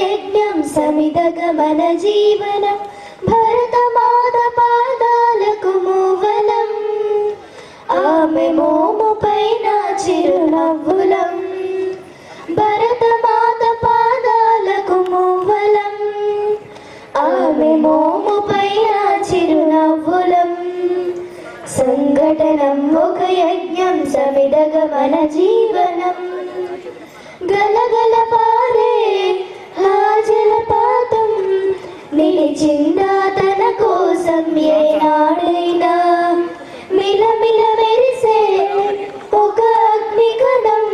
యజ్ఞం సమిదగమన జీవనం భరతమాత పాదాలకు మూవలం ఆమె మోము పైన చిరునవ్వులం భరతమాత పాదాలకు మూవలం ఆమె మోము పైన చిరునవ్వులం సంఘటనం ఒక యజ్ఞం సమిదగమన జీవనం గలగల పారే జలపాతం నిలిచిందా తన కోసం ఏనాడైనా మిలమిల మెరిసే ఒక అగ్నికణం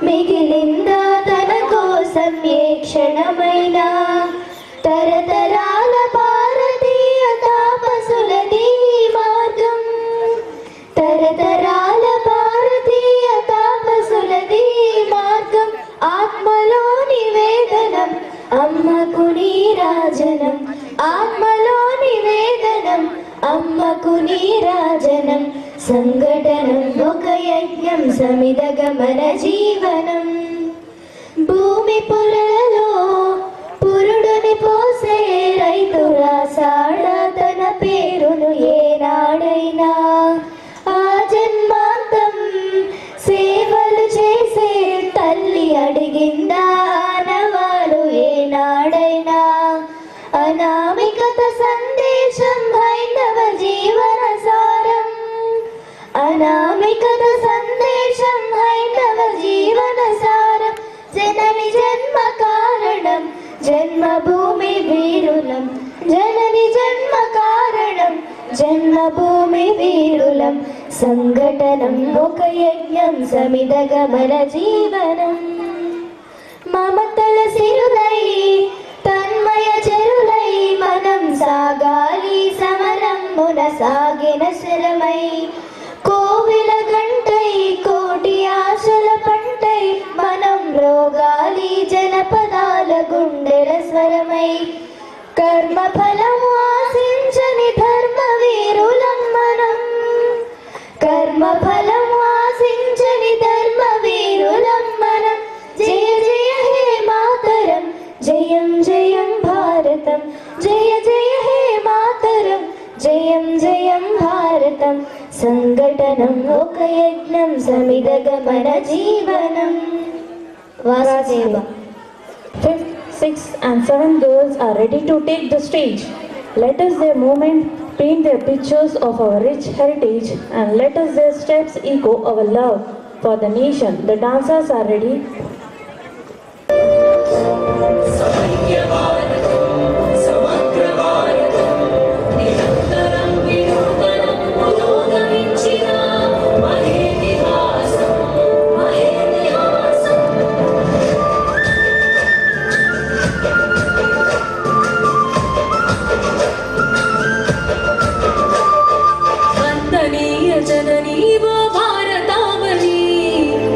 మిగిలిందా తన కోసం ఏ క్షణమైనా తరతరాల భారతీయ తాపసులది మార్గం తరతరాల భారతీయ తాపసులది మార్గం ఆత్మలో నివేదనం అమ్మకు నీరాజనం ఆత్మలో నివేదనం అమ్మకు నీరాజనం సంఘటనం ఒక యజ్ఞం సమిదగమన జీవనం భూమి పొరలో పురుడుని పోసే రైతు రాసాడ తన పేరును ఏనాడైనా ఆ జన్మాంతం సేవలు చేసే తల్లి అడిగిందా ఆనవాలు ఏనాడైనా అనామికత సందేశం హైందవ జీవన సారం అనామికత సందేశం హైందవ జీవన సారం జనని జన్మ కారణం జన్మభూమి వీరులం జనని జన్మ కారణం జన్మభూమి వీరులం సంఘటనం ఒక యజ్ఞం సమిదగమన జీవనం మమతల సిరులై తన్మయ చెరులై మనం సాగాలి సమరమున సాగిన శరమై కోవిల గంటై కోటి ఆశల పంటై మనం రోగాలి జనపదాల గుండెల స్వరమై కర్మ ఫలము ఆశించని ధర్మ వీరులం మనం కర్మ ఫలము ఆశించని ధర్మ వీరులం మనం జయ జయ హే మాతరం జయం జయం భారతం జయ జయ హే మాతరం జయం జయం భారతం సంఘటనం ఒక యజ్ఞం సమిదగమన జీవనం Vasudeva. 5th, 6th and 7th girls are ready to take the stage. Let us their movement paint their pictures of our rich heritage and let us their steps echo our love for the nation. The dancers are ready.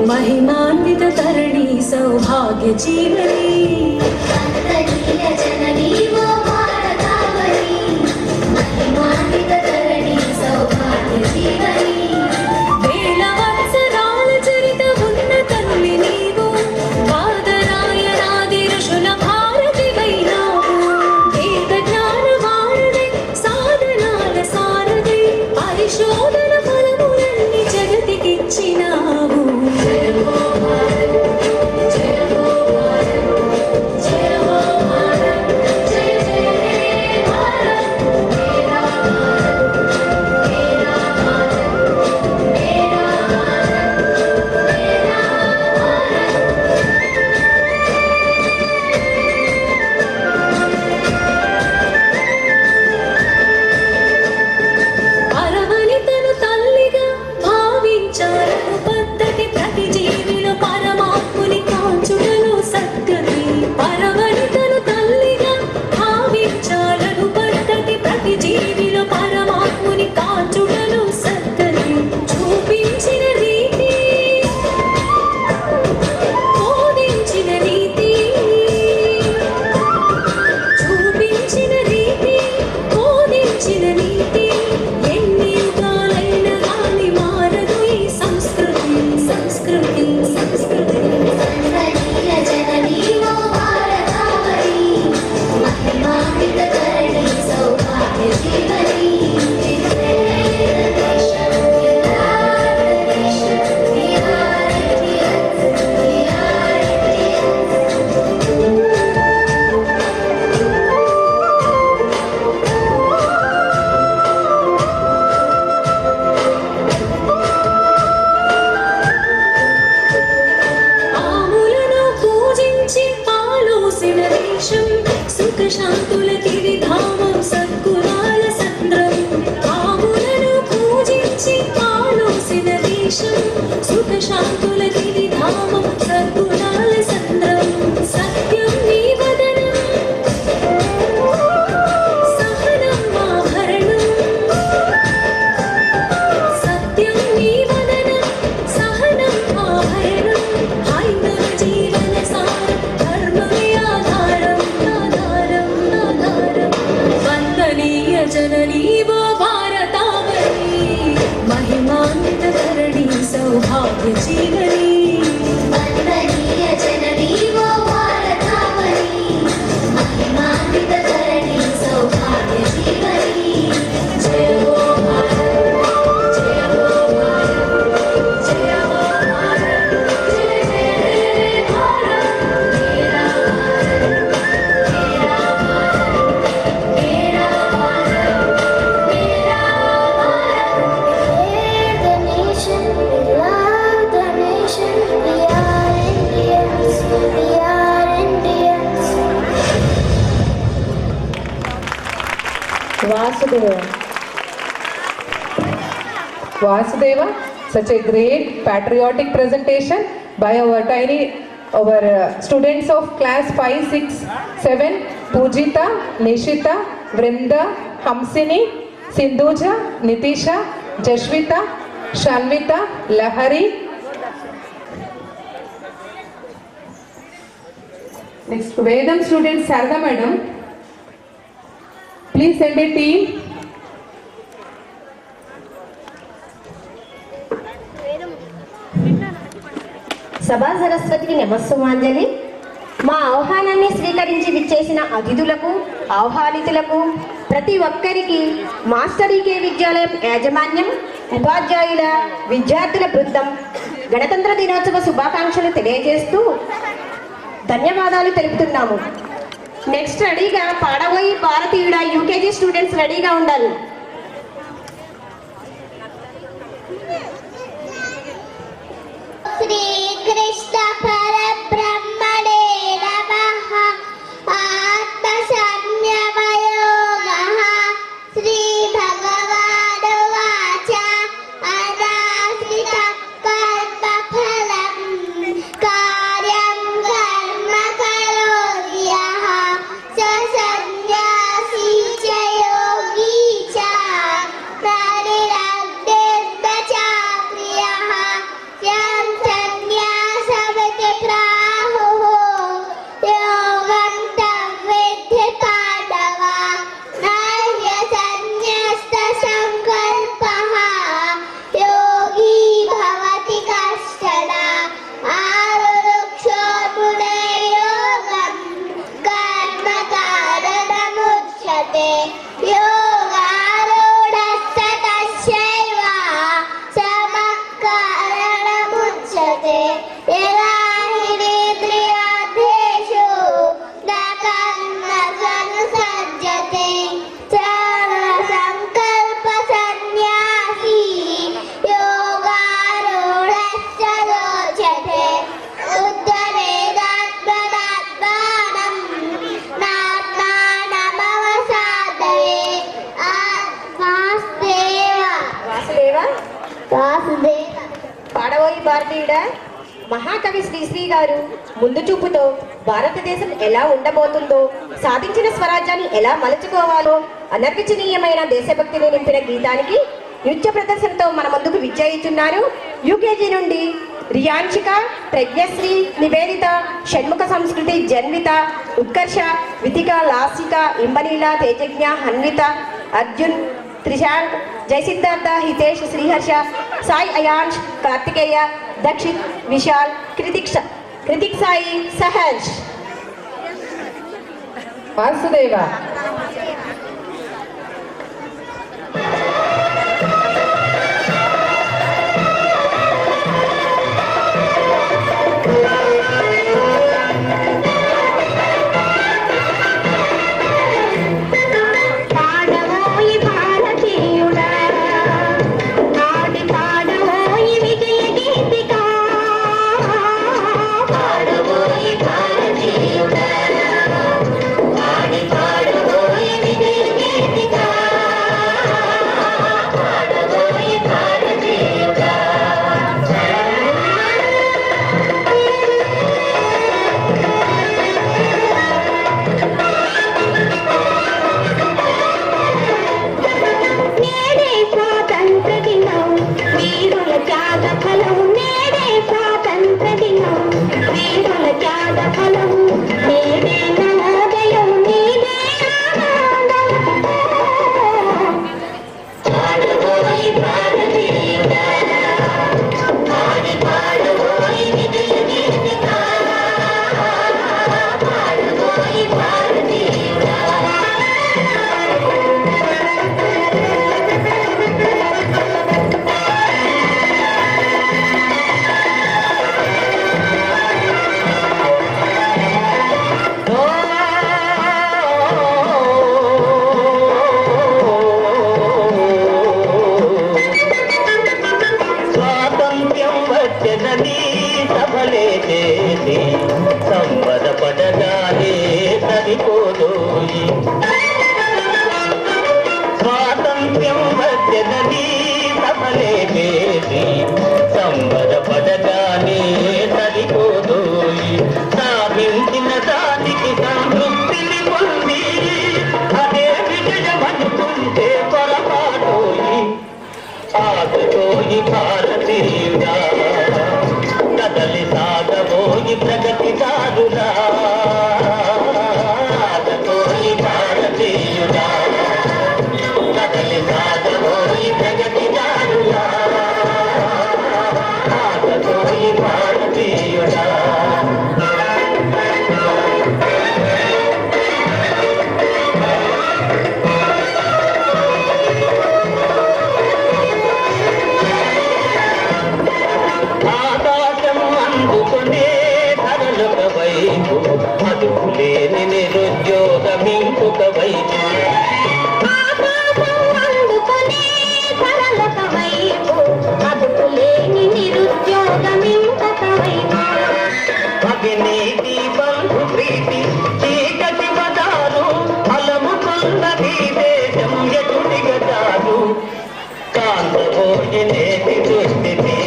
महिमान्वित तरणि सौभाग्य जीवनी जननी वो भारतावनी महिमान्वित तरणि सौभाग्य जीवनी well वत्सराल चरित उन्न तन्वि नीवु पादरायणादि ऋषुल भारति वैनावु वेद ज्ञान वारदे साधनाल सारदे परिशोधन फलमुलन्नि जगतिकिच्चिनावु Vasudeva. Vasudeva, such a great patriotic presentation by our students of class 5, 6, 7, Pujita, Nishita, Vrinda, Hamsini, Sindhuja, Nitisha, Jashvita, Shanvita, Lahari. Next, Vedam student Sarada madam. Please send a team. సభా సరస్వతికి నమస్సుమాంజలి. మా ఆహ్వానాన్ని స్వీకరించి విచ్చేసిన అతిథులకు, ఆహ్వానితులకు, ప్రతి ఒక్కరికి మాస్టర్ ఈకే విద్యాలయం యాజమాన్యం, ఉపాధ్యాయుల, విద్యార్థుల బృందం గణతంత్ర దినోత్సవ శుభాకాంక్షలు తెలియజేస్తూ ధన్యవాదాలు తెలుపుతున్నాము. నెక్స్ట్ రెడీగా పాడబోయి భారతీయుడ యూకేజీ స్టూడెంట్స్ రెడీగా ఉండాలి. శ్రీ కృష్ణ పరబ్రహ్మణే నమః. ఆత్మ సంయమయోగః. శ్రీ భగవానువాచ అనాశ్రిత కర్మ ఫలం కార్యం కర్మ కరోతి యః స సన్యాసీ చ యోగీ చ ప్రాణిరగ్నిర్న చాక్రియః యం సన్యాసమితి ప్రాహుః యోగం తం విద్ధి పాండవ నాహ్య సన్యస్త సంకల్పః యోగీ భవతి కష్టన ఆరురుక్షోర్మునే యోగం కర్మ కారణముచ్యతే యోగారూఢస్య తస్యైవ సమః కారణముచ్యతే యదా హినేంద్రియార్థేషు న కర్మ సనుసజ్జతే సంకల్ప సన్యాసీ యోగారూఢస్య రోచతే ఉద్ధరేదాత్మనాత్మానం నాత్మానమవసాదయే వాసుదేవ వాసుదేవ, వాసుదేవ పాడబోయి భారతీయుడ మహాకవి శ్రీశ్రీ గారు ముందు చూపుతో భారతదేశం ఎలా ఉండబోతుందో, సాధించిన స్వరాజ్యాన్ని ఎలా మలుచుకోవాలో అనర్వచనీయమైన దేశభక్తిని నింపిన గీతానికి నృత్య ప్రదర్శనతో మన ముందుకు విచ్చేయుచున్నారు. యూకేజీ నుండి రియాన్షిక, ప్రజ్ఞశ్రీ, నివేదిత, షణ్ముఖ సంస్కృతి, జన్విత, ఉత్కర్ష, వితిక, లాసిక, ఇంబనీల, తేజజ్ఞ, హన్విత, అర్జున్, త్రిశాంక్, జయసిద్ధార్థ, హితేష్, శ్రీహర్ష, సాయి అయాన్ష్, కార్తికేయ, దక్షిత్, విశాల్, కృతిక్ సాయి, సహజ్. Vasudeva. పాడవోయి భారతీయుడా నాటి పాడవోయి విజయ గీతిక. పాడవోయి భారతీయుడా నాటి పాడవోయి విజయ గీతిక. పాడవోయి భారతీయుడా నేడే స్వాతంత్ర దినం వీరుల త్యాగ ఫలం. నేడే స్వాతంత్ర దినం వీరుల త్యాగ ఫలం. నేడే నవోదయం నీదే ఆనందం. పాడవోయి భారతీయుడా పాడి పాడవోయి విజయ గీతిక. పాడవోయి భారతీయుడా స్వాతంత్ర్యం వచ్చనని సభలే చేసి సంబరపడగానే సరిపోదోయి. వచ్చనని సఫలే చేసి సంబరపడగానే సరిపోదోయి సాధించిన దానికి సంతృప్తిని పొంది అదే విజయమనుకుంటే పొరపాటోయి ఆగబోయి భారతీయుడా కదలి సాగబోయి ప్రగతిదారులా ఆగబోయి భారతీయుడా కదలి సాగబోయి ప్రగతిదారులా ఆగబోయి భారతీయుడా ఆకాశం అందుకునే ధరలొక వైపు అదుపులేని నిరుద్యోగం ఇంకొక వైపు ఆకాశం అందుకునే కలలొక వైపు అదుపులేని నిరుద్యోగం ఇంకొక వైపు అవినీతి బంధు ప్రీతి చీకటి బదారు అలముకున్నది దేశం ఎదుటిగదారు కాంతబోయి నేటి దుస్థితి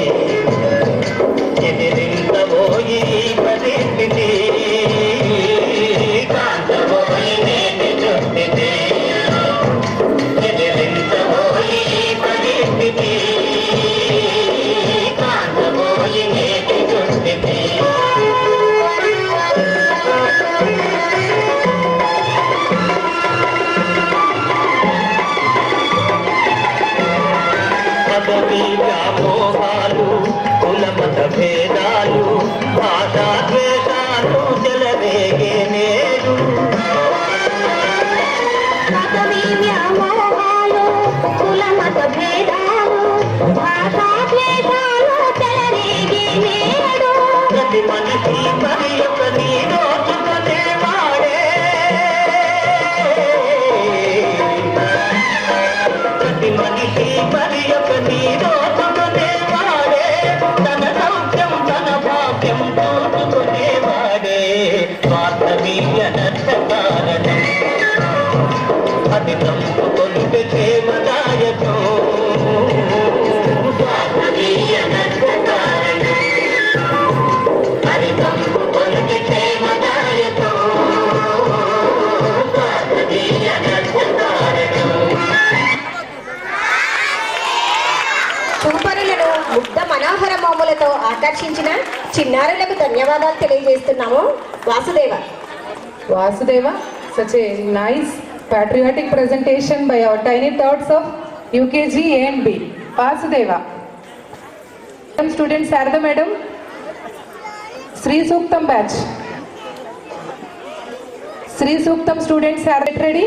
ఎదిరింతబోయి ఈ పరిస్థితి కాంతబోయి నేటి దుస్థితి ఎదిరింతబోయి ఈ పరిస్థితి కాంతబోయి నేటి దుస్థితి పదవి వ్యామోహాలు కులమత భేదాలు భాషా ద్వేషాలు చెలరేగే నేడు పదవి వ్యామోహాలు కులమత భేదాలు భాషా ద్వేషాలు చెలరేగే నేడు ప్రతి మనిషి మరి ఒక నీ దోచుకునేవాడే ప్రతి మనిషి మరి ఒక నీ దోచుకునేవాడే తన సౌఖ్యం తన భాగ్యం దోచుకునేవాడే స్వార్థమీయ నష్టకారణం అది తంపుకొలిపే క్షేమదాయకం స్వార్థమీయ నష్టకారణం అది తంపుకొలిపే క్షేమదాయకం స్వార్థమీయ నష్టకారణం చూపరులను ముగ్ధ మనోహర మోములతో ఆకర్షించిన చిన్నారులకు ధన్యవాదాలు తెలియజేస్తున్నాము. Vasudeva. Vasudeva, such a nice patriotic presentation by our tiny thoughts of UKG A and B. Vasudeva. Students Sarada Madam, Sri Suktam batch. Sri Suktam students are ready?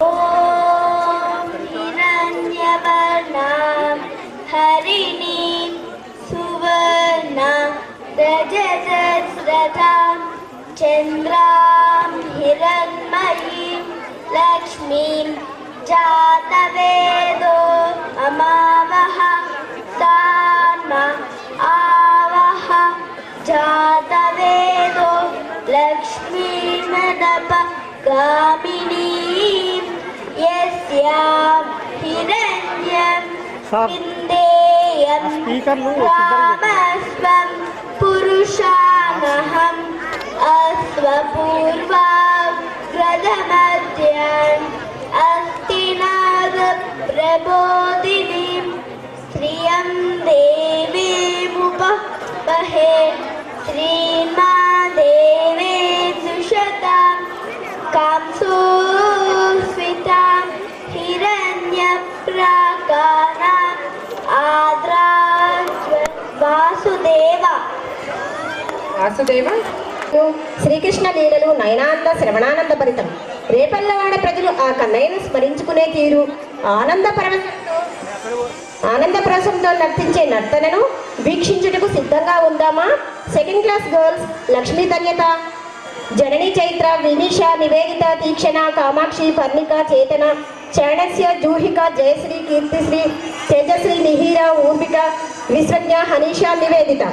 ॐ हिरण्यवर्णां हरिणीं सुवर्णां रजतस्रजां चन्द्रां हिरण्मयीं लक्ष्मीं जातवेदो अमावह तान्मा आवह जातवेदो लक्ष्मीमनप गामिनीं यस्यां हिरण्यं विन्देयं रामस्वं पुरुषानहम् अश्वपूर्वाग्रदमद्यान् अस्तिनादप्रबोधिनीं श्रियं देवीमुपमहे श्रीमादेवे दुषतां कांसूस्मितां हिरण्यप्राकाराम् आद्राज्व वासुदेव. Vasudeva. శ్రీకృష్ణ లీలలు నయనానంద శ్రవణానంద భరితం. రేపల్లవాడ ప్రజలు ఆ కన్నయ్యను స్మరించుకునే తీరు ఆనందప్రసంతో నర్తించే నర్తనను వీక్షించుటకు సిద్ధంగా ఉందామా? సెకండ్ క్లాస్ గర్ల్స్ లక్ష్మీ ధన్యత, జనని చైత్ర, వినీష, నివేదిత, తీక్షణ, కామాక్షి, పర్ణిక, చేతన, చాణస్య, జూహిక, జయశ్రీ, కీర్తిశ్రీ, తేజశ్రీ, మిహిర, ఊర్మిక, విశ్వజ్ఞ, హనీష, నివేదిత.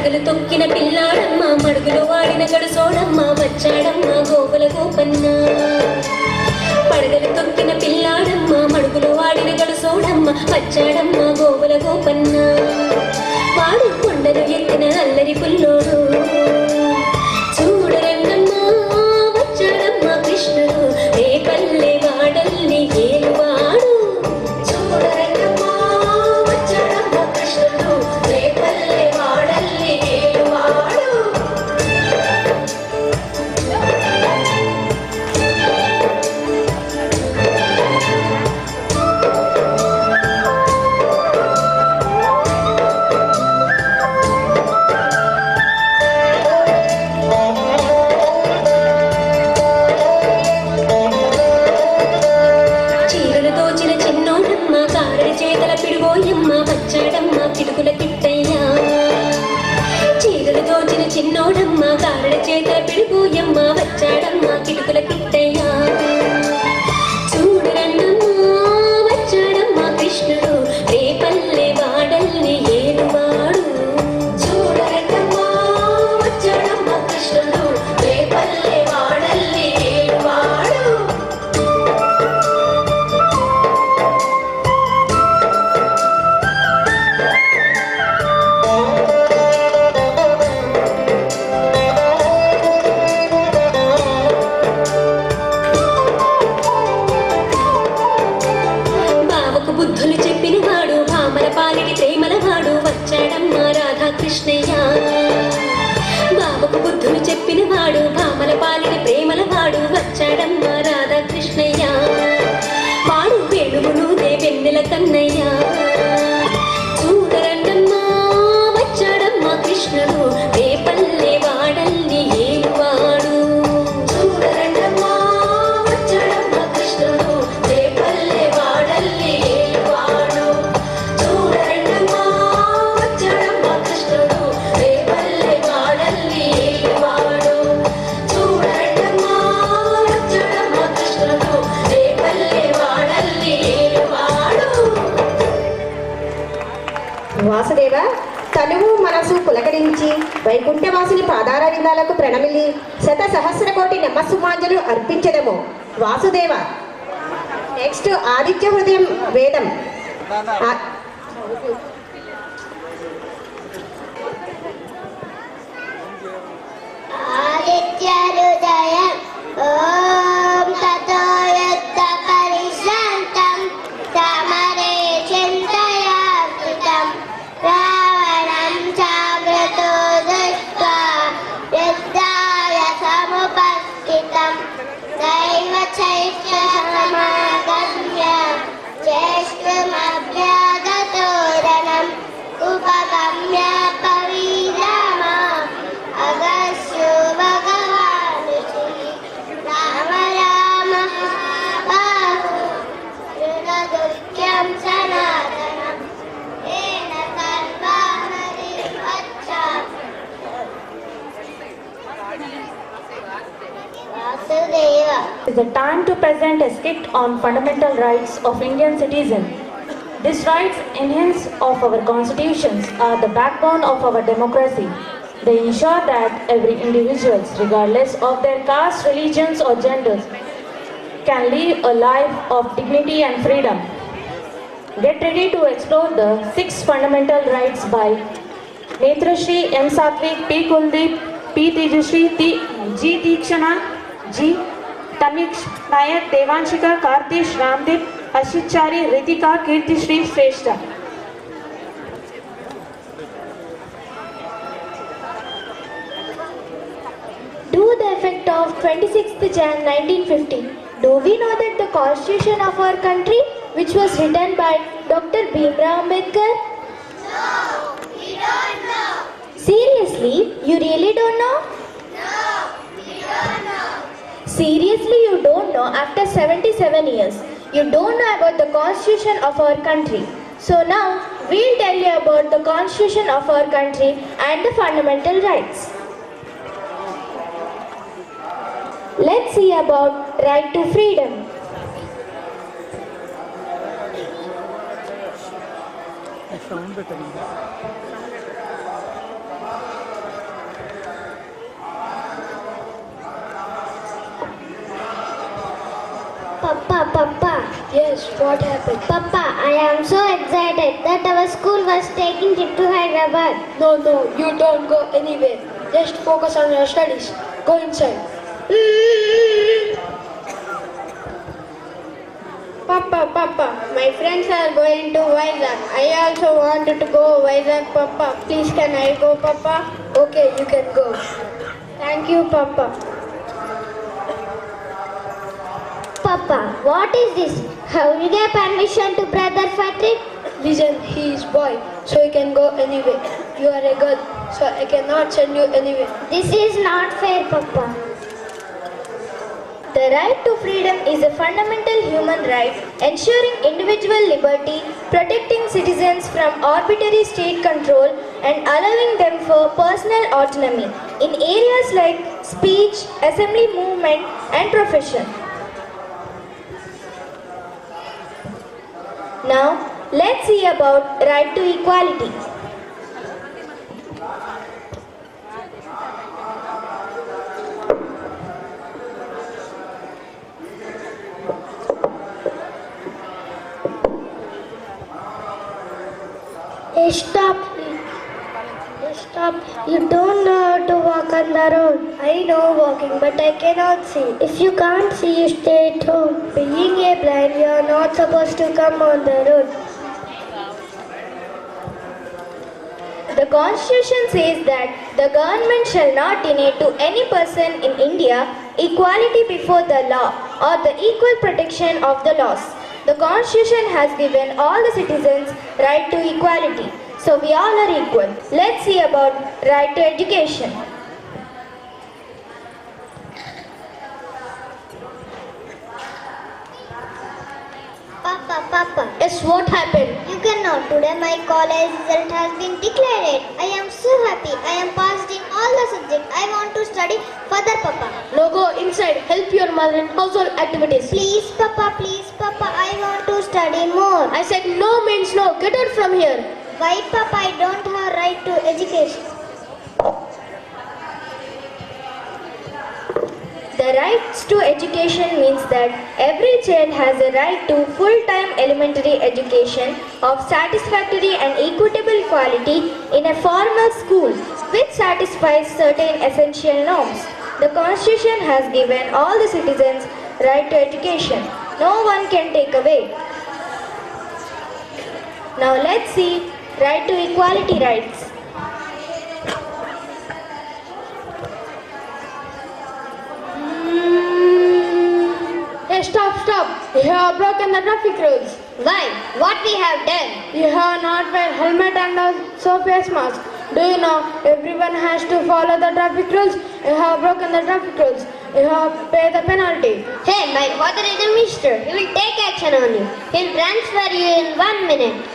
పడగలు తొక్కిన పిల్లాడమ్మ మడుగులు వాడిన గడుసోడమ్మ వచ్చాడమ్మ గోకుల గోపన్న పడగలు తొక్కిన పిల్లాడమ్మ మడుగులు వాడిన గడుసోడమ్మ వచ్చాడమ్మ గోకుల గోపన్న వాడు కొండలు ఎక్కిన అల్లరి పుల్లోడు చూడరంగమ్మ వచ్చాడమ్మ కృష్ణుడు ఏ పల్లె వాడల్ని ఏలువాడు చూడరంగమ్మ వచ్చాడమ్మ కృష్ణుడు ఏ పల్లె వాడల్ని ఏలువాడు చీరలు దోచిన చిన్నోడమ్మ కారడి చేతల పిడుగోయమ్మ వచ్చాడమ్మ కిటుకుల కిట్టయ్యా చీరలు దోచిన చిన్నోడమ్మ కారడి చేతల పిడుగోయమ్మ వచ్చాడమ్మ కిటుకుల కిట్టయ్యా చూడరన్నమ్మ వచ్చాడమ్మ కృష్ణుడు రేపల్లె వాడల్ని ఏలువాడు చూడరన్నమ్మ వచ్చాడమ్మ కృష్ణుడు రేపల్లె వాడల్ని ఏలువాడు బావకు బుద్ధులు చెప్పిన వాడు భామల పాలిటి ప్రేమల వాడు వచ్చాడమ్మ రాధాకృష్ణయ్య బావకు బుద్ధులు చెప్పిన వాడు భామల పాలిటి ప్రేమల వాడు వచ్చాడమ్మ రాధాకృష్ణయ్య వాడు వేణువును వెన్నెల కన్నయ్య చూడరండమ్మ వచ్చాడమ్మ కృష్ణుడు రేపల్లె వాడల్ని ఏలువాడు చూడరండమ్మ వచ్చాడమ్మ కృష్ణుడు రేపల్లె వాడల్ని ఏలువాడు చూడరండమ్మ వచ్చాడమ్మ కృష్ణుడు రేపల్లె వాడల్ని ఏలువాడు చూడరండమ్మ వచ్చాడమ్మ కృష్ణుడు రేపల్లె వాడల్ని ఏలువాడు. వాసుదేవ తనువు మనసు పులకరించి వైకుంఠవాసుని పాదార విందాలకు ప్రణమిల్లి శత సహస్ర కోటి నమస్సుమాంజలు అర్పించదము వాసుదేవ. నెక్స్ట్ ఆదిత్య హృదయం వేదం ఆదిత్యహృదయం ఓం తతో యత్త పరిశ్రాంతం సమరే చింతయాకృతం రావణం జాగ్రతో దృష్ట్వా యుద్ధాయ సముపస్థితం దైవ చైత్య సమాగమ్య జ్యేష్ఠమభ్యాగతోరణం ఉపగమ్య పవిరామ అగస్యో భగవాన్ రామ రామ బాహు దుఃఖ్యం సనాతనం ఏన సర్వాహరి Vasudeva. It is the time to present a skit on fundamental rights of Indian citizen. These rights, enhance of our constitutions, are the backbone of our democracy. They ensure that every individual, regardless of their caste, religions or genders, can live a life of dignity and freedom. Get ready to explore the 6 fundamental rights by Netrashri M. Satvik, P. Kuldeep, P. Tejashri, G. Tikshana, G. Tamik Nayak, Devanshika, Kartish, Ramdeep, Ashitchari, Ritika, Kirtishri, Shrestha. To the effect of 26th Jan 1950, do we know that the constitution of our country, which was written by Dr. Bhimrao Ambedkar? No, we don't know. Seriously, you really don't know? No, we don't know. Seriously, you don't know after 77 years. You don't know about the constitution of our country. So now, we'll tell you about the constitution of our country and the fundamental rights. Let's see about right to freedom. Papa. Yes, what happened? Papa, I am so excited that our school was taking trip to Hyderabad. No, you don't go anywhere. Just focus on your studies. Go inside. Papa, my friends are going to Vizag. I also wanted to go Vizag, Papa. Please can I go, Papa? Okay, you can go. Thank you, Papa. Papa, what is this? How you get permission to brother for trip? Listen, he is boy, so he can go anywhere. You are a girl, so I cannot send you anywhere. This is not fair, Papa. The right to freedom is a fundamental human right, ensuring individual liberty, protecting citizens from arbitrary state control, and allowing them for personal autonomy in areas like speech, assembly movement, and profession. Now, let's see about right to equality. Hey, stop. You don't know how to walk on the road. I know walking, but I cannot see. If you can't see, you stay at home. Being a blind, you are not supposed to come on the road. The Constitution says that the government shall not deny to any person in India equality before the law or the equal protection of the laws. The Constitution has given all the citizens right to equality. So we all are equal. Let's see about right to education. Papa. Yes, what happened? You cannot. Today my college result has been declared. I am so happy. I am passed in all the subjects. I want to study further, Papa. No, go inside. Help your mother in household activities. Please, Papa. I want to study more. I said no means no. Get out from here. Why, Papa? I don't have right to education. The rights to education means that every child has a right to full-time elementary education of satisfactory and equitable quality in a formal school which satisfies certain essential norms. The Constitution has given all the citizens right to education. No one can take away. Now let's see right to equality rights. Hey, stop. You have broken the traffic rules. Why? What we have done? You have not wear helmet and also face mask. Do you know everyone has to follow the traffic rules? You have broken the traffic rules. You have to pay the penalty. Hey, my father is a minister. He will take action on you. He will transfer you in 1 minute.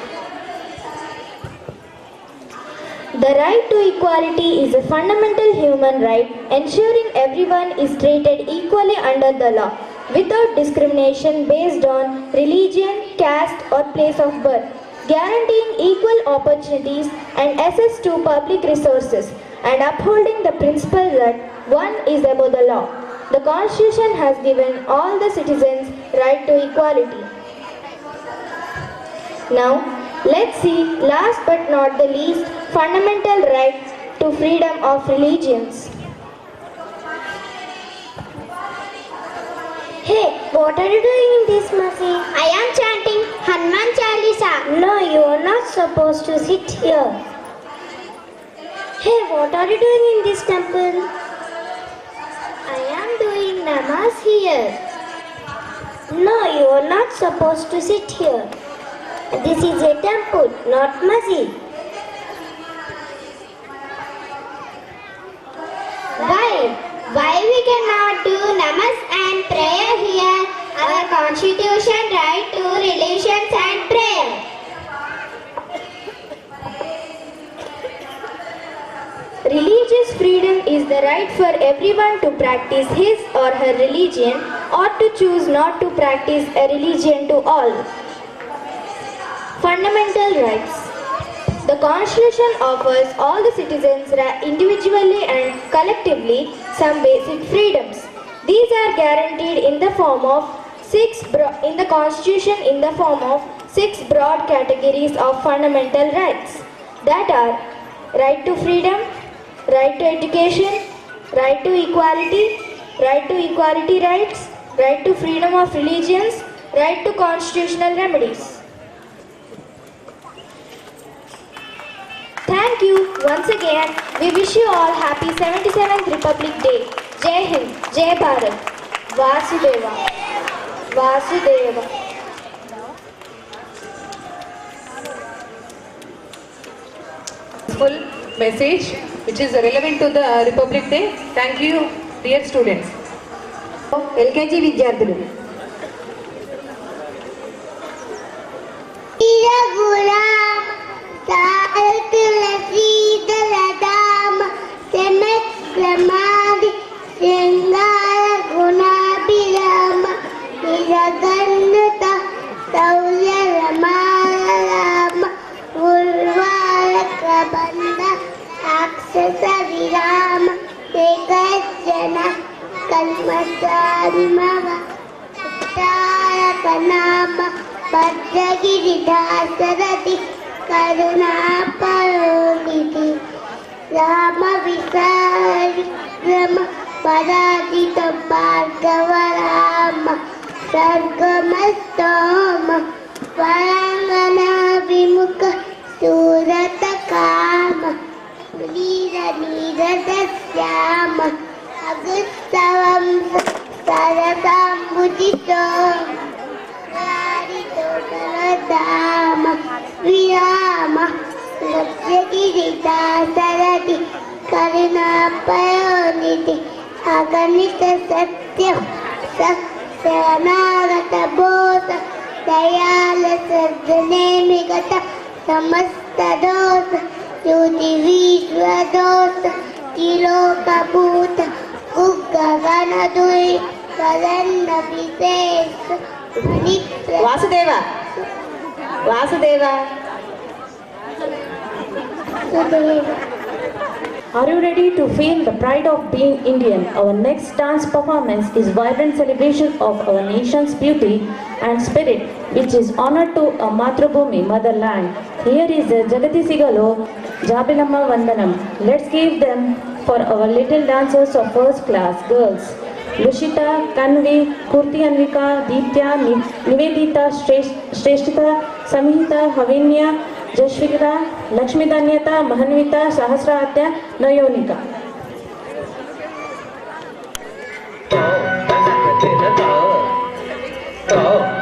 The right to equality is a fundamental human right, ensuring everyone is treated equally under the law, without discrimination based on religion, caste, or place of birth, guaranteeing equal opportunities and access to public resources, and upholding the principle that one is above the law. The Constitution has given all the citizens right to equality. Now, let's see, last but not the least, fundamental right to freedom of religions. Hey, what are you doing in this Masi? I am chanting Hanuman Chalisa. No, you are not supposed to sit here. Hey, what are you doing in this temple? I am doing namaz here. No, you are not supposed to sit here. This is a temple, not masjid. Why we cannot do namaz and prayer here? Our constitution right to religions and prayer. Religious freedom is the right for everyone to practice his or her religion or to choose not to practice a religion to all. Fundamental rights. The Constitution offers all the citizens individually and collectively some basic freedoms. These are guaranteed in the form of in the Constitution in the form of 6 broad categories of fundamental rights, that are right to freedom, right to education, right to equality rights, right to freedom of religions, right to constitutional remedies. Thank you once again. We wish you all happy 77th Republic Day. Jai Hind, Jai Bharat, Vasudeva, Vasudeva. Full message which is relevant to the Republic Day. Thank you, dear students. LKG విద్యార్థులు భద్రగిరిదాసరథి కరుణాపయోనిధి రామ విక్రమ పరాజిత భార్గవ రామ సర్గమస్తోమ పరంగణ విముఖ సూరత కామ నీరద శ్యామ అగుస్తవంశ సరసాంబుజితో ధామ విరామ లక్ష్యగిరిదాసరథి కరుణాపయోనిధి అగణిత సత్యం శరణాగత బోధ దయాల సర్జనేమిగత సమస్త దోష యుతి విశ్వదోష త్రిలోకభూత ఉగ్గగణదురి కరన్న విశేష Vasudeva Vasudeva Are you ready to feel the pride of being Indian? Our next dance performance is vibrant celebration of our nation's beauty and spirit, which is honor to a Matrubhumi, motherland. Here is the Jagati Sigalo Jabilamma Vandanam. Let's give them for our little dancers of first class girls. Lushita, Kanvi, Kurti Anvika, Deeptya, Nivedita, Shrestita, Samhita, Havinya, Jashvika, Lakshmi Danyata, Mahanvita, Sahasratya, Nayonika. Oh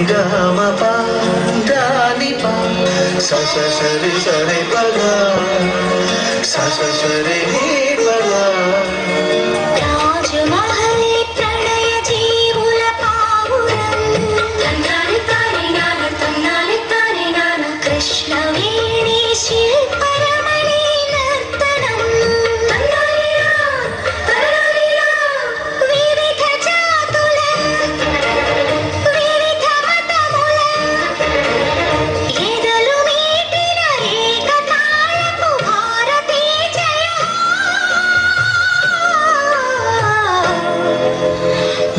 గమ ప దాని ప స స సరి సరి పద స స సరి ని పద రాజమహల్ ప్రణయ జీవుల పావురం తన్నాలి తాని నాన కృష్ణవేణి శిల్పరమణి నర్తనం వివిధ జాతుల వివిధ మతముల ఎదలు మీటిన ఏకతాళపు భారతీ జయ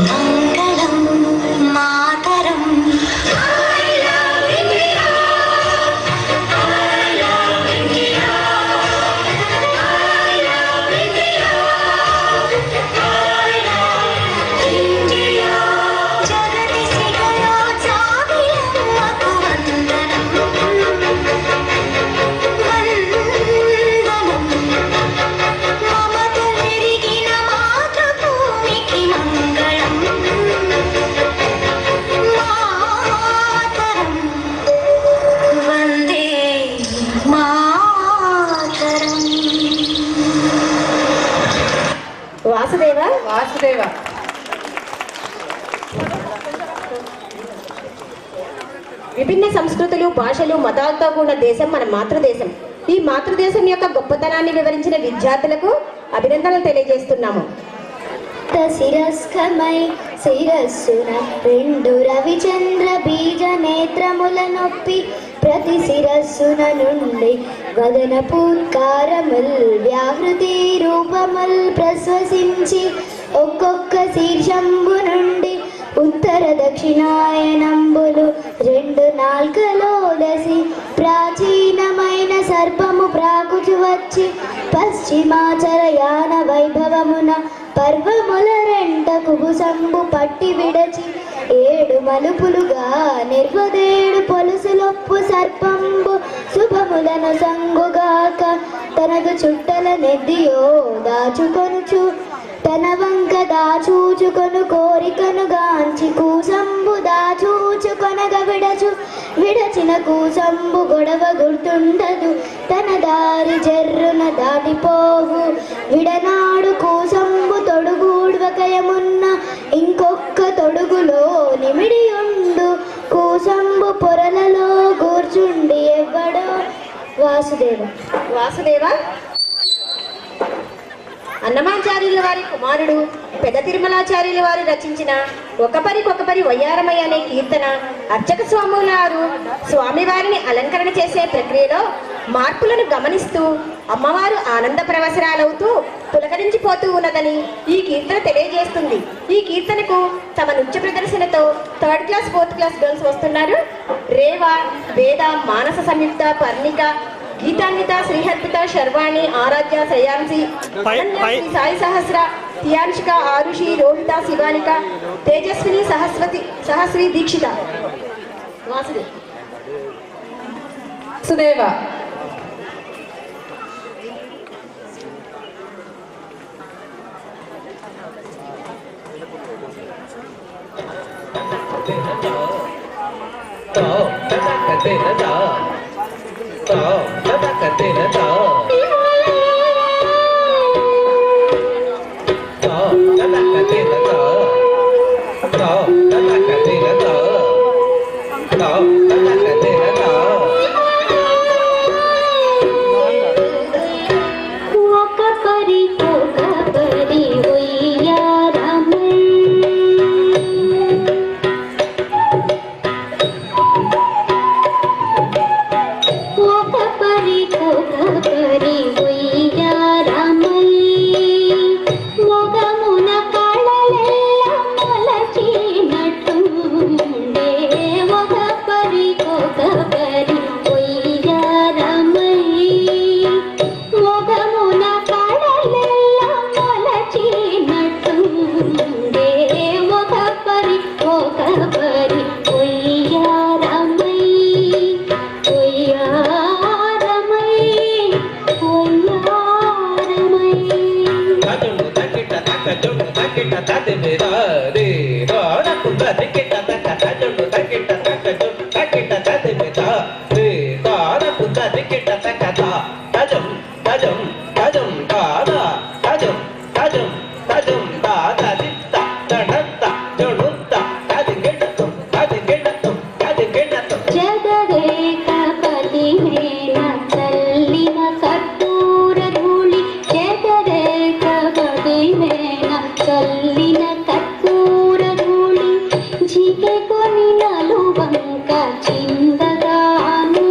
మంగళం మాతరం జగతి శిఖలో చావిలమ్మకు వందనం వందనం మమత పెరిగిన మాతృభూమికి మంగళం మాతరం వందే మాతరం. వాసుదేవ వాసుదేవ. విభిన్న సంస్కృతులు భాషలు మతాలతో కూడిన దేశం మన మాతృదేశం. ఈ మాతృదేశం యొక్క గొప్పతనాన్ని వివరించిన విద్యార్థులకు అభినందనలు తెలియజేస్తున్నాము. శిరస్కమై శిరస్సున రెండు రవిచంద్ర బీజ నేత్రముల నొప్పి ప్రతి శిరస్సున నుండి వదన పూత్కారముల్ వ్యాహృతి రూపముల్ ప్రశ్వసించి ఒక్కొక్క శీర్షంబు నుండి ఉత్తర దక్షిణాయనంబులు రెండు నాల్కలో దసి ప్రాచీనమైన సర్పము ప్రాకుచు వచ్చి పశ్చిమాచరయాన వైభవమున పర్వముల రెంట కుబుసంబు పట్టి విడచి ఏడు మలుపులుగా నిర్వదేడు పొలుసులొప్పు సర్పంబు శుభములను సంగుగాక తనకు చుట్టల నెద్దియో దాచుకొనుచు తన వంక దాచూచుకొను కోరికను గాంచి కూసంబు దాచూచుకొనగ విడచిన కూసంబు గొడవ గుర్తుండదు తన దారి జర్రున దాటిపోవు విడనాడు కూసంబు తొడుగూడ్వకయమున్న ఇంకొక్క తొడుగులో నిమిడియుండు కూసంబు పొరలలో కూర్చుండి ఎవ్వడో. వాసుదేవ. వాసుదేవ అన్నమాచార్యుల వారి కుమారుడు పెద్ద తిరుమలాచార్యుల వారు రచించిన ఒకపరికొకపరి వయ్యారమయ్య అనే కీర్తన అర్చక స్వాములారు స్వామివారిని అలంకరణ చేసే ప్రక్రియలో మార్పులను గమనిస్తూ అమ్మవారు ఆనంద ప్రవసరాలవుతూ పులకరించిపోతూ ఉన్నదని ఈ కీర్తన తెలియజేస్తుంది. ఈ కీర్తనకు తమ నృత్య ప్రదర్శనతో 3rd class 4th class girls వస్తున్నారు. రేవ, వేద, మానస సంయుక్త, పర్ణిక, గీతాన్విత, శ్రీహర్పిత, శర్వాణి, ఆరాధ్య, శ్రేయాంశి, అనన్య, శ్రీ సాయి సహస్ర, తియాన్షిక, Arushi, Rohitha, శివానిక, Tejaswini, Sahasri, Dikshita. Vasudeva. Sudeva. ఒకపరి tajam tajam tada tajam tajam tajam tada ditta tadatta jodutta tadigeddattum tadigeddattum tadigeddattum జగదేకపతి మేన చల్లిన కర్పూర ధూళి జగదేకపతి మేన చల్లిన కర్పూర ధూళి జిగే కొని నలువంక చిందగాను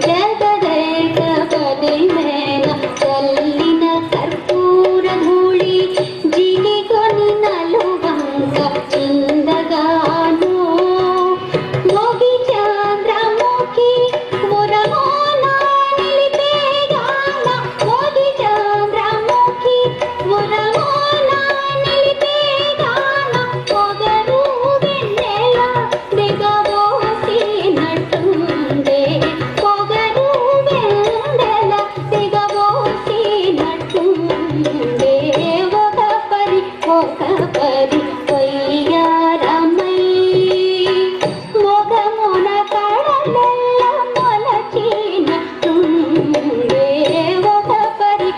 జగదేకపతి మేన చల్లిన కర్పూర ధూళి జిగే కొని నలువంక చిందగాను మోగి చంద్రముఖి మురమోన నిలిపేగాన మోగి చంద్రముఖి మురమోన నిలిపేగాన పొగరు వెన్నెల దిగబోసినట్టుందే పొగరు వెన్నెల దిగబోసినట్టుందే ఒక పరి వయ్యారమై మొగమున కడలెల్ల మొలచినట్టుండే ఒక పరి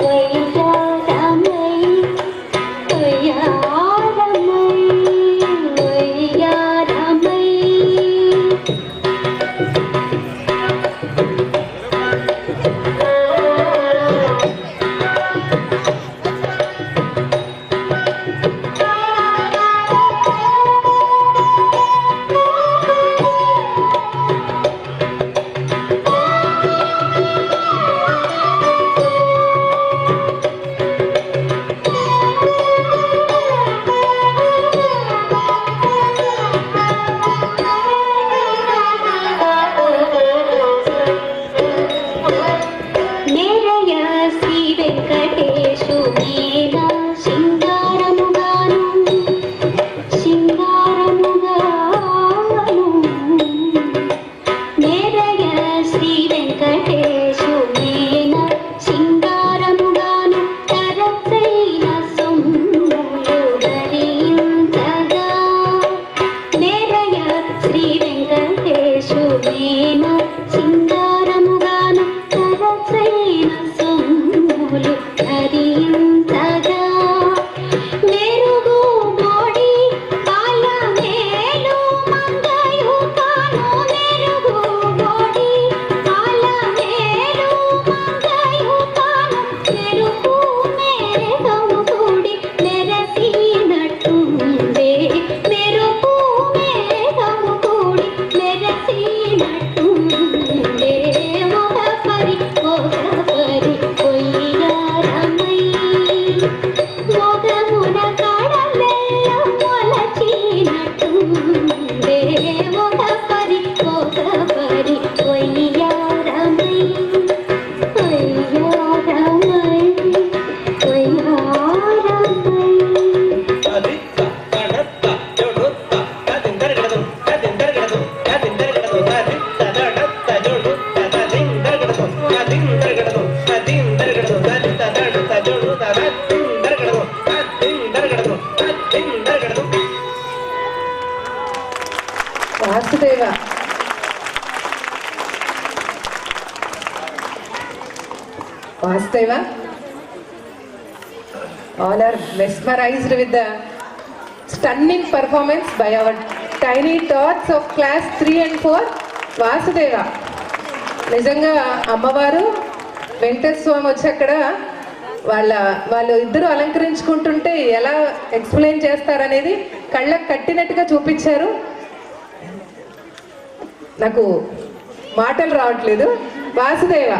వయ్యారమై వయ్యారమై నేరయ శ్రీ వెంకటేశు మేన సింగారముగాను నేరయ శ్రీ వెంకటేశు మేన సింగారముగాను తరసైన సొమ్ములు ధరించగా నేరయ శ్రీ వెంకటేశు మేన సింగారముగాను తరసైన సొమ్ములు ధరించగా మెరుగు మోడి కాల మేలు మంగయు కాను మెరుగు మోడి కాల మేలు మంగయు కాను మెరుగు మేఘము కూడి మెరసినట్టుందే మెరుగు మేఘము కూడి మెరసినట్టుందే ఒక పరి కొయ్యారమై మొగమున కడలెల్ల మొలచినట్టుందే ఒక పరి కొయ్యారమై taditta tadatta jodutta tadigeddattum tadigeddattum tadigeddattum taditta tadatta jodutta tadigeddattum tadigeddattum tadigeddattum taditta tadatta jodutta tadigeddattum tadigeddattum Vasudeva Vasudeva all are mesmerized with the stunning performance by our tiny tots of class 3 and 4 Vasudeva నిజంగా అమ్మవారు వెంకటేశ్వర స్వామి వచ్చి అక్కడ వాళ్ళు ఇద్దరు అలంకరించుకుంటుంటే ఎలా explain చేస్తారనేది కళ్ళకు కట్టినట్టుగా చూపించారు. నాకు మాటలు రావట్లేదు. Vasudeva,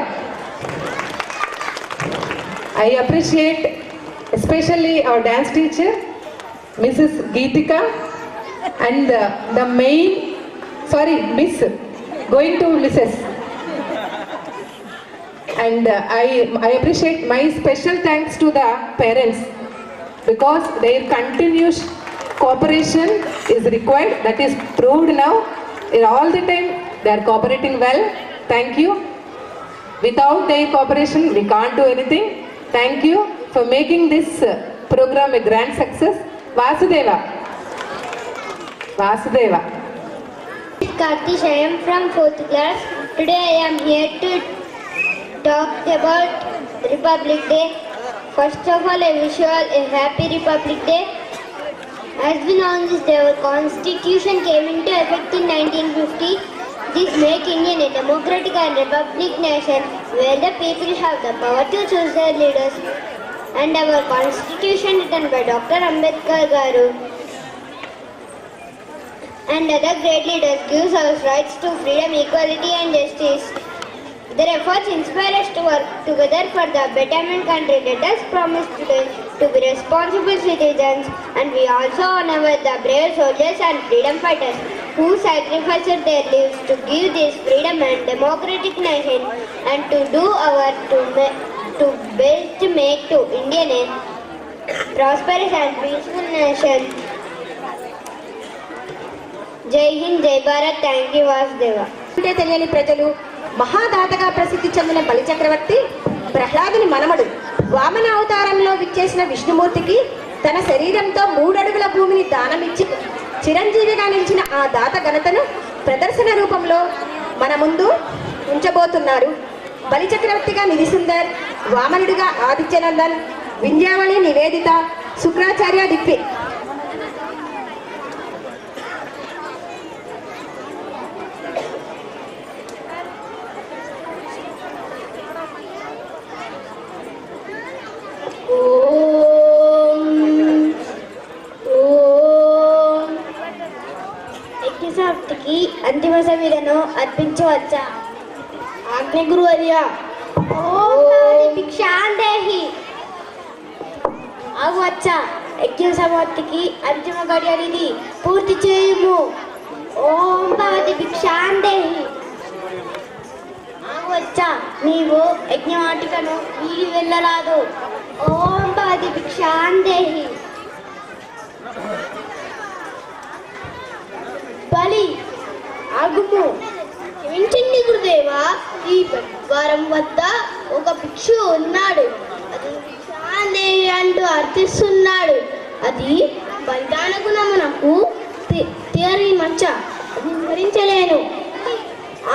I appreciate especially our dance teacher, Mrs. Geetika, and the main, Miss, going to Mrs. And I appreciate my special thanks to the parents because their continuous cooperation is required. That is proved now. All the time they are cooperating well. Thank you. Without their cooperation, we can't do anything. Thank you for making this program a grand success. Vasudeva. Kartish, I am from 4th class. Today I am here to talk about Republic Day. First of all, I wish you all a happy Republic Day. As we know on this day, our constitution came into effect in 1950. This make India a democratic and republic nation where the people have the power to choose their leaders. And our constitution written by Dr. Ambedkar Garu and other great leaders gives us rights to freedom, equality and justice. Their efforts inspire us to work together for the betterment country. Let us promise today to be responsible citizens, and we also honor the brave soldiers and freedom fighters who sacrificed their lives to give this freedom and democratic nation and to do our to best make to India a prosperous and peaceful nation. Jai Hind, Jai Bharat, thank you Vasudeva. అంటే తెలియని ప్రజలు మహాదాతగా ప్రసిద్ధి చెందిన బలి చక్రవర్తి ప్రహ్లాదుని మనమడు. వామన అవతారంలో విచ్చేసిన విష్ణుమూర్తికి తన శరీరంతో 3 అడుగుల భూమిని దానమిచ్చి చిరంజీవిగా నిలిచిన ఆ దాత ఘనతను ప్రదర్శన రూపంలో మన ముందు ఉంచబోతున్నారు. బలి చక్రవర్తిగా నిధిసుందర్, వామనుడిగా ఆదిత్యనందన్, వింధ్యావళి నివేదిత, శుక్రాచార్య దిప్పి. యజ్ఞశాప్తికి అంతిమ సమిధను అర్పించవచ్చా? ఆజ్ఞ గురువర్య. భిక్షాందేహి. ఆగవచ్చా? యజ్ఞ సమాప్తికి అంతిమ గడియలిది పూర్తి చేయుము. ఓం భవతి భిక్షాందేహి. ఆగవచ్చా? నీవు యజ్ఞవాటికను వీడి వెళ్ళరాదు. ఓం భవతి భిక్షాందేహి. బలి ఆగుము. క్షమించండి గురుదేవా, ఈ ద్వారం వద్ద ఒక భిక్షు ఉన్నాడు. అది భిక్షాందేహి అంటూ అర్థిస్తున్నాడు. అది బలిదాన గుణమునకు తీరి మచ్చ. అది భరించలేను.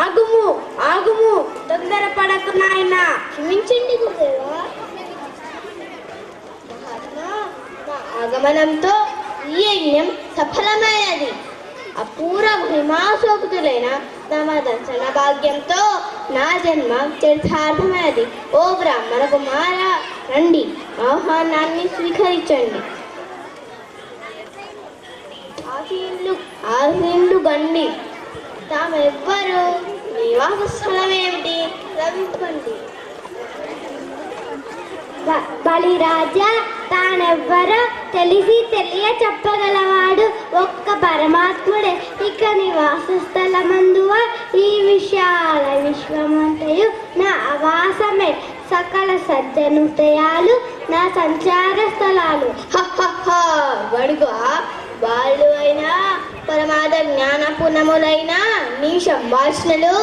ఆగుము, ఆగుము, తొందరపడకు నాయనా. క్షమించండి గురుదేవా. మహాత్మా, నా ఆగమనంతో ఈ యజ్ఞం సఫలమైనది. అపూర్వ మహిమాశోభితులైన తమ దర్శన భాగ్యంతో నా జన్మ చరితార్థమైనది. ఓ బ్రాహ్మణ కుమార, రండి, ఆహ్వానాన్ని స్వీకరించండి. ఆశీనులు గండి. తామెవ్వరు, నివాస స్థలం ఏమిటి, లభించండి. బలిరాజా, తానెవ్వరో తెలిసి తెలియ చెప్పగలవాడు ఒక్క పరమాత్ముడే. ఇక నివాస స్థలమందువ ఈ విశాల విశ్వమంతయు నా ఆవాసమే. సకల సజ్జనుతయాలు నా సంచార స్థలాలు. వడుగా వాళ్ళు అయినా పరమాద జ్ఞాన పునములైన నీ సంభాషణలు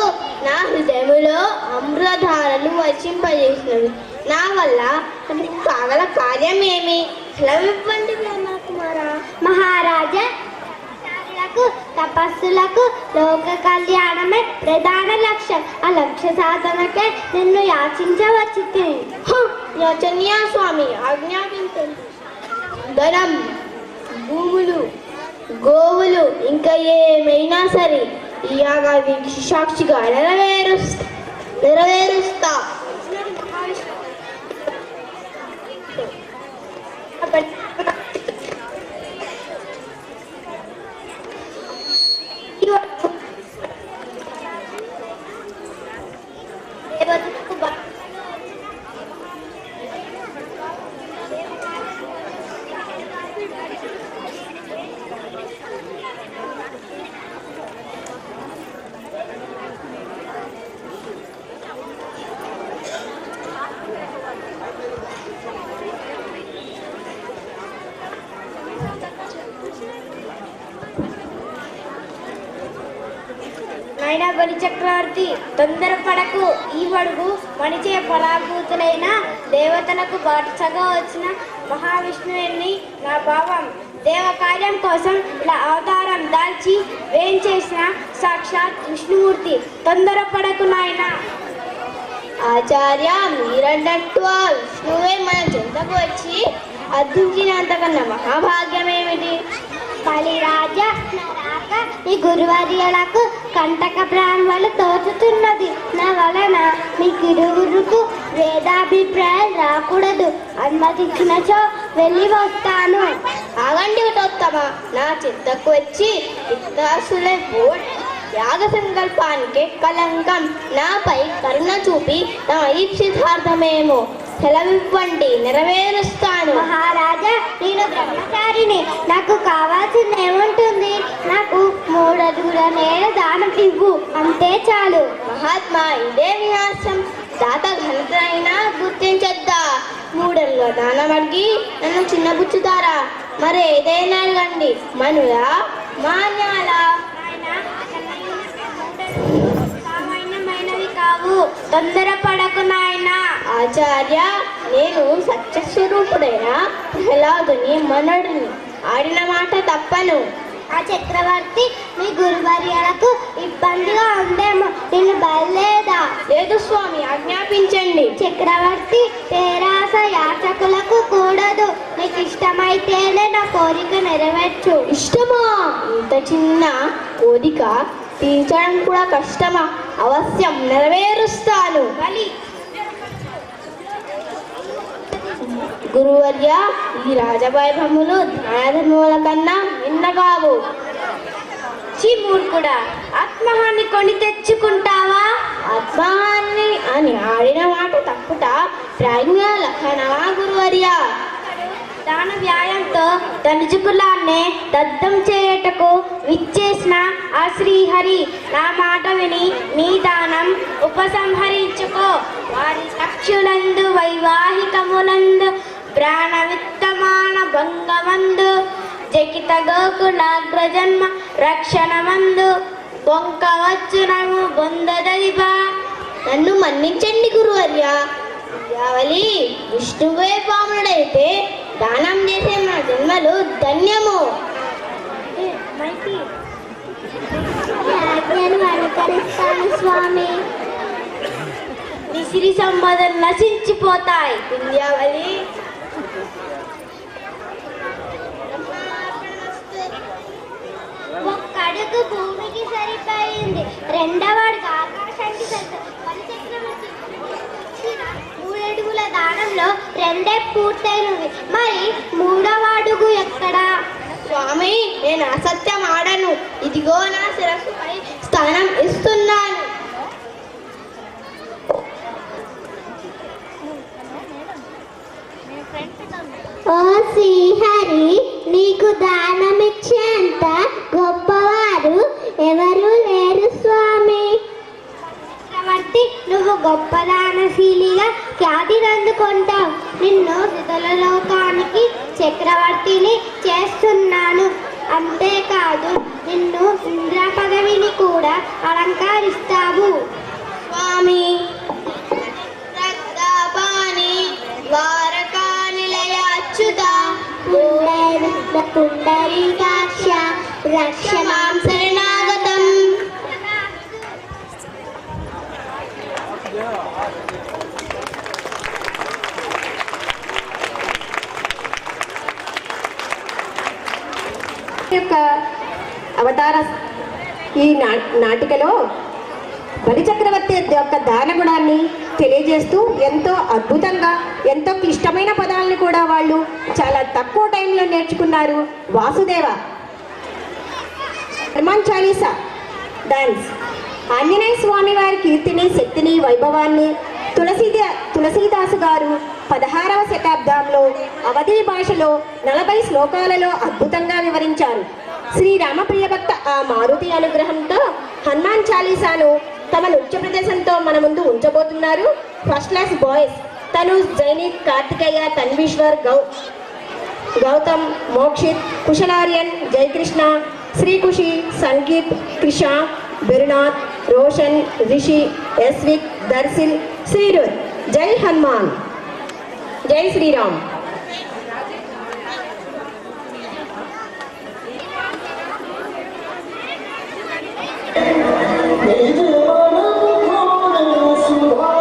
నా హృదయములో అమృతధారలు వర్షింపజేసినవి. నా వల్ల కాగల కార్యం ఏమి? సెలవివ్వండి బ్రహ్మకుమారా. మహారాజా, తపస్సులకు లోక కళ్యాణమే ప్రధాన లక్ష్యం. ఆ లక్ష్య సాధనకే నిన్ను యాచించవచ్చు. యాచన్యా స్వామి, ఆజ్ఞాపించండి. ధనం, భూములు, గోవులు, ఇంకా ఏమైనా సరే ఈ యాగానికి సాక్షిగా నెరవేరుస్తా. అయినా బలి చక్రవర్తి, తొందరపడకు. ఈ వడుగు మణిచే పరాభూతులైన దేవతలకు బాటసగా వచ్చిన మహావిష్ణువుని నా భావం. దేవ కార్యం కోసం ఇలా అవతారం దాల్చి వేంచేసిన సాక్షాత్ విష్ణుమూర్తి. తొందరపడకు నాయన. ఆచార్య మీరన్నట్టు ఆ విష్ణువే మన చెంతకు వచ్చి అర్థించినంతకన్నా మహాభాగ్యమేమిటి? బలిరాజ రాక ఈ గురువర్యులకు కంటక ప్రాణాలు తోచుతున్నది. నా వలన మీ గిరుగురుకు వేదాభిప్రాయాలు రాకూడదు. అనుమతించినచో వెళ్ళి వస్తాను. ఆగండి ఉత్తమ, నా చింతకు వచ్చి ఇత్తాసులే బోర్డ్ యాగ సంకల్పానికి కలంకం. నాపై కరుణ చూపి తమ ఈప్సితార్థమేమో సెలవివ్వండి, నెరవేరుస్తాను. మహారాజా, నేను బ్రహ్మచారిని. నాకు కావాల్సింది ఏముంటుంది? నాకు 3 అడుగుల నేల దానం ఇవ్వు, అంతే చాలు. మహాత్మా, ఇదే వినాశం. దాత ఘనతైనా గుర్తించొద్దా? 3 అడుగుల దానం అడిగి నన్ను చిన్నబుచ్చుతారా? మరి ఏదైనా అడగండి. మనులా మాన్యాలా? కావు, తొందరపడకు నాయనా. ఆచార్య, నేను సత్యస్వరూపుడైన ప్రహ్లాదుని మనడుని. ఆడిన మాట తప్పను. ఆ చక్రవర్తి మీ గురువర్యాలకు ఇబ్బందిగా ఉందేమో, నేను బయలుదేదా? లేదు స్వామి, ఆజ్ఞాపించండి. చక్రవర్తి పేరాస యాచకులకు కూడదు. నీకు ఇష్టమైతేనే నా కోరిక నెరవేర్చు. ఇష్టమా? ఇంత చిన్న కోరిక తీర్చడం కూడా కష్టమా? అవశ్యం నెరవేరుస్తాను. గురువర్య, ఈ రాజవైభవములు ధనధర్మముల కన్నా విన్నగావు. మూర్ఖుడా, ఆత్మహాన్ని కొని తెచ్చుకుంటావా? ఆత్మహాన్ని అని ఆడిన మాట తప్పుట ప్రాజ్ఞ లక్షణమా గురువర్య? దాన వ్యాయంతో ధనుజుకులాన్నే దగ్ధం చేయుటకు విచ్చేసిన ఆ శ్రీహరి నా మాట విని నీ దానం ఉపసంహరించుకో. వారి చక్షులందు వైవాహికమునందు ప్రాణ విత్తమాన భంగమందు జకిత గోకులాగ్రజన్మ రక్షణమందు బొంకవచ్చునము బొందదదిబా. నన్ను మన్నించండి గురువర్య. యావలి విష్ణువే పాముడైతే దానం చేసే మా జన్మలు ధన్యము. అనుకరిస్తాను స్వామి. విసిరి సంపదలు నశించిపోతాయి. వింధ్యావళి, ఒక్కడుగు భూమికి సరిపోయింది, రెండవడుగు ఆకాశానికి సరిపోయింది. 3 అడుగుల దానంలో 2 పూర్తయినవి, మరి 3వ అడుగు ఎక్కడా? స్వామి, నేను అసత్యం ఆడను. ఇదిగో నా శిరస్సుపై స్థానం ఇస్తున్నాను. ఓ శ్రీహరి, నీకు దానమిచ్చేంత గొప్పవారు ఎవరు లేరు స్వామి. చక్రవర్తి, నువ్వు గొప్ప దానశీలిగా ఖ్యాతిని అందుకుంటావు. నిన్ను సుతల లోకానికి చక్రవర్తిని చేస్తున్నాను. అంతేకాదు, నిన్ను ఇంద్ర పదవిని కూడా అలంకరిస్తావు. స్వామి, పుండరీకాక్ష రక్ష మాం శరణాగతం. యొక్క అవతార ఈ నాటికలో బలిచక్రవర్తి యొక్క దానగుణాన్ని తెలియజేస్తూ ఎంతో అద్భుతంగా, ఎంతో క్లిష్టమైన పదాలను కూడా వాళ్ళు చాలా తక్కువ టైంలో నేర్చుకున్నారు. వాసుదేవ, హనుమాన్ చాలీసా డాన్స్, ఆంజనేయ స్వామి వారి కీర్తిని, శక్తిని, వైభవాన్ని తులసీదాసు గారు 16వ శతాబ్దంలో అవధి భాషలో 40 శ్లోకాలలో అద్భుతంగా వివరించారు. శ్రీరామప్రియ భక్త ఆ మారుతి అనుగ్రహంతో హనుమాన్ చాలీసాను తమ నృత్య ప్రదర్శనతో మన ముందు ఉంచబోతున్నారు. First class boys Tanuj, Jainith, Karthikeya, Tanvishwar, Gautam, Mokshith, Kushalaryan, Jayakrishna, Srikushi, Sangeeth, Krisha, Birunath, Roshan, Rishi, Esvik, Darshil, Srirud. జై హనుమాన్, జై Sriram. Subha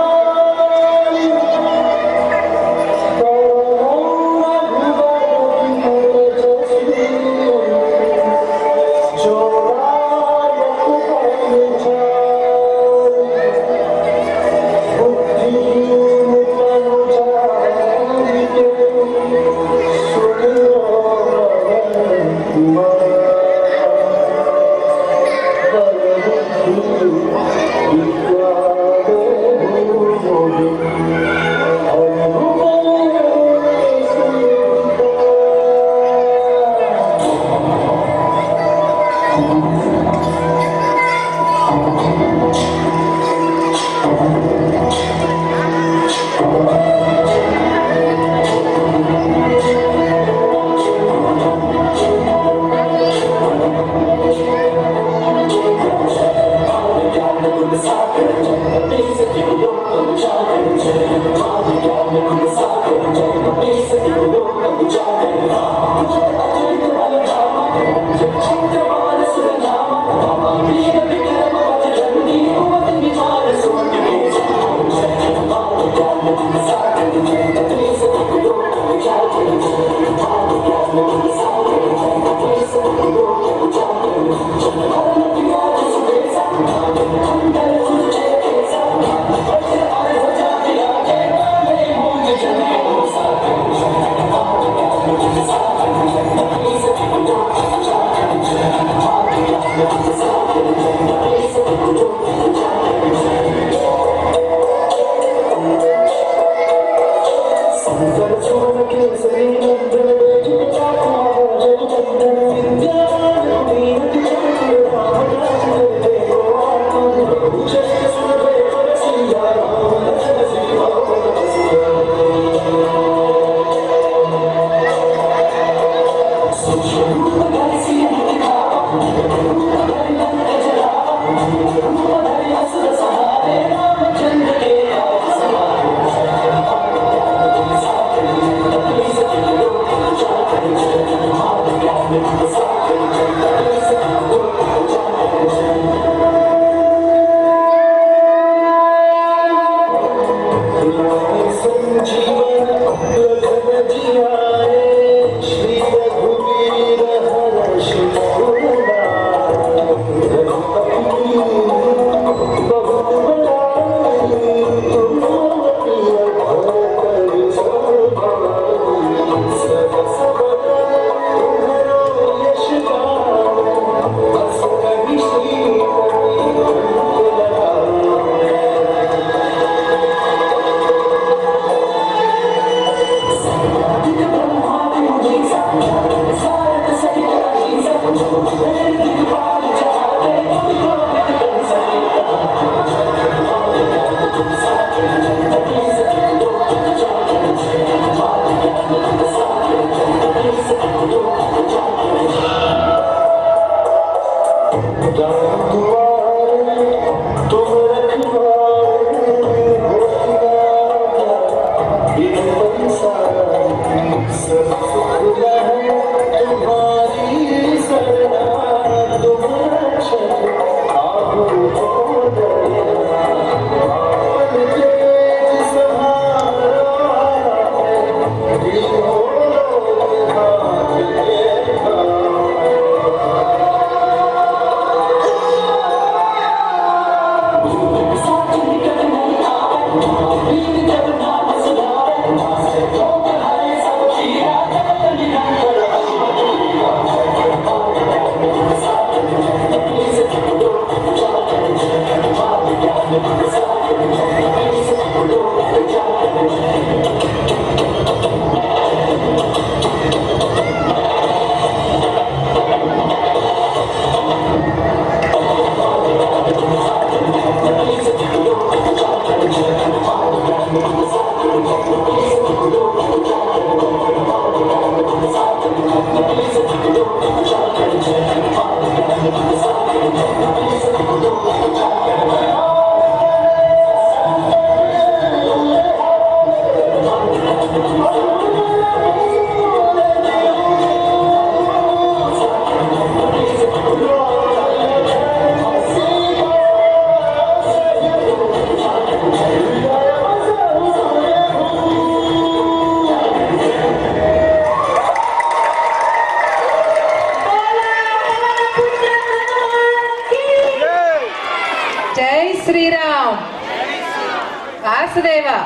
Vasudeva.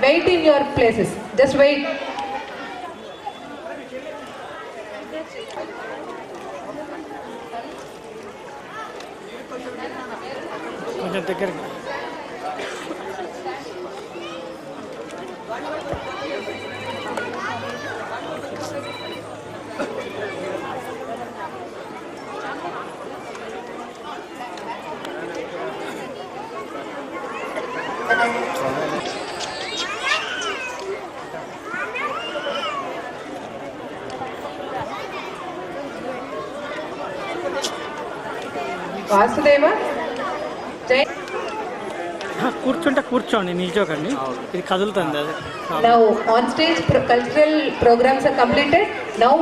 Wait in your places. Just wait. Vasudeva, Jai. కూర్చుంటే కూర్చోండి, నిల్చోకండి, ఇది కదులుతుంది అదే. Now on stage cultural programs are completed. Now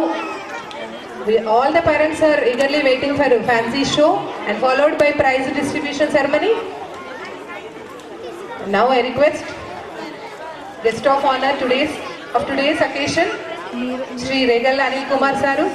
all the parents are eagerly waiting for a fancy show and followed by prize distribution ceremony. Now I request guest of honor today's occasion, Shri Regal Anil Kumar Saru.